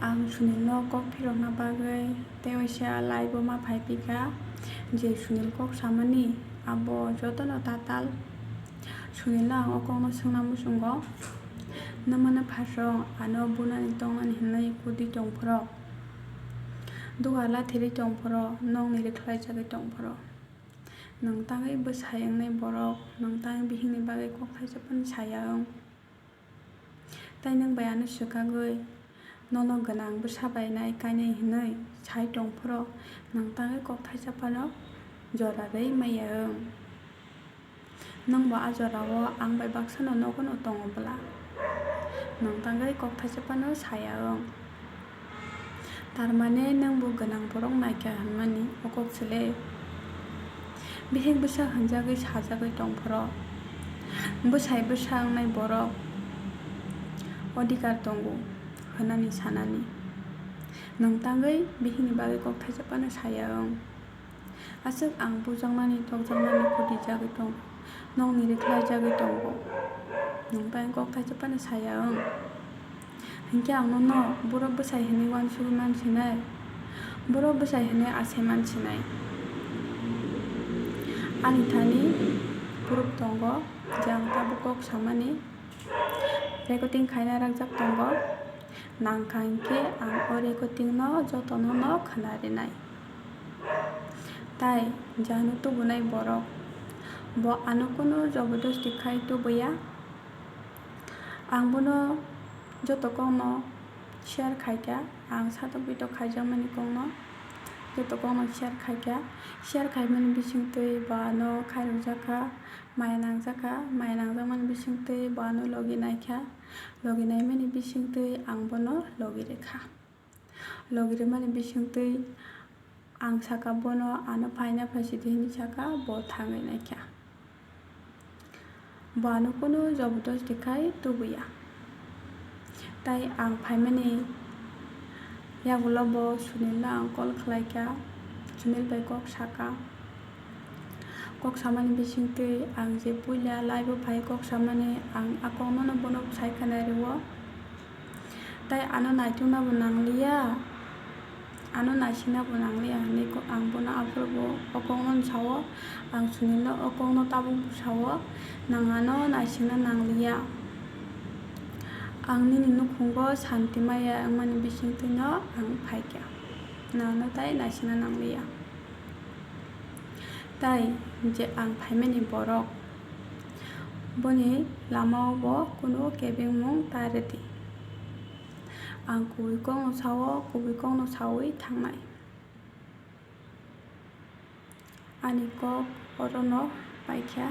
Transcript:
Ang Sunilno kok phirokna bagwi tewaisa live o ma phaipika je Sunil kok samani abo jotono tatal Sunilno ang okokno sungna muchungo nangmano phasong ano bunani tongmani hinui kudi tongphoro dugar lathiri tongphoro nongni rwkhlaijagui tongphoro nongtangui bwsai ongnai borok nongtangui bihingni bagui kok thaisapani saya ong tai nong bai ano swkagui nono gwnang bwsa bainai kainai hinui sai tongphoro nongtangui kok thaisapano jora rwui maya ong nongbo a jorao ang bai baksano nogono tongobla nongtangui kok thaisapano saya ong tarmane nongbo gwnang borok naikha hinmani okok chwle bihing bwsa hwnjagui sajagui tongphoro bwsai bwsa ongnai borok odhikar tongo hwnani sanani nongtangui bihingni bagui kok thaisapano saya ong aswk ang bujaknani tokjaknani khutijagui tongo nongni rwkhlaijagui tongo nongtangui kok thaisapano saya ong hinkhe ang nono borok bwsai hinui uansukgui mansinai borok bwsai hinui asai mansinai ani thani proof tongo je ang tabuk kok samani recording khaina rakjak tongo nangkha hinkhe ang o recording no jotono no khwnarinai tai je ano tubunai borok bo ano kono jobordosti khai tubuya ang bono joto kokno share khaikha ang satok video khaijakmani kokno joto kokno share khaimani bisingtwi bo ano khairokjaka maya nangjakmani bisingtwi bo ano logi naikha logi naimani bisingtwi ang bono logi rekha logi rwmani bisingtwi ang saka bono ano phaina phaisidi hini saka bo thangui naikha bo ano kono jobordosti khai tubuya tai ang phaimani yagulo bo Sunilno ang call khlaikha Sunil bai kok samani bisingtwi ang je puila live o phai kok samani ang akokno no bono saikhanai rwo tai ano naitokna bo nangliya ano naisingna bo nangliya hinui ang bono afuru okokno sao ang Sunilno okokno tabuk sao nangano naisingna nangliya ang nini nukhungo shanti maya wngmani bisingtwi no ang phaikha nangno tai naisingna nangliya tai je ang phaimani borok boni lama o bo kuno kebengmung ta rwdi ang kubui kokno saui thangnai ani kok oro no paikha।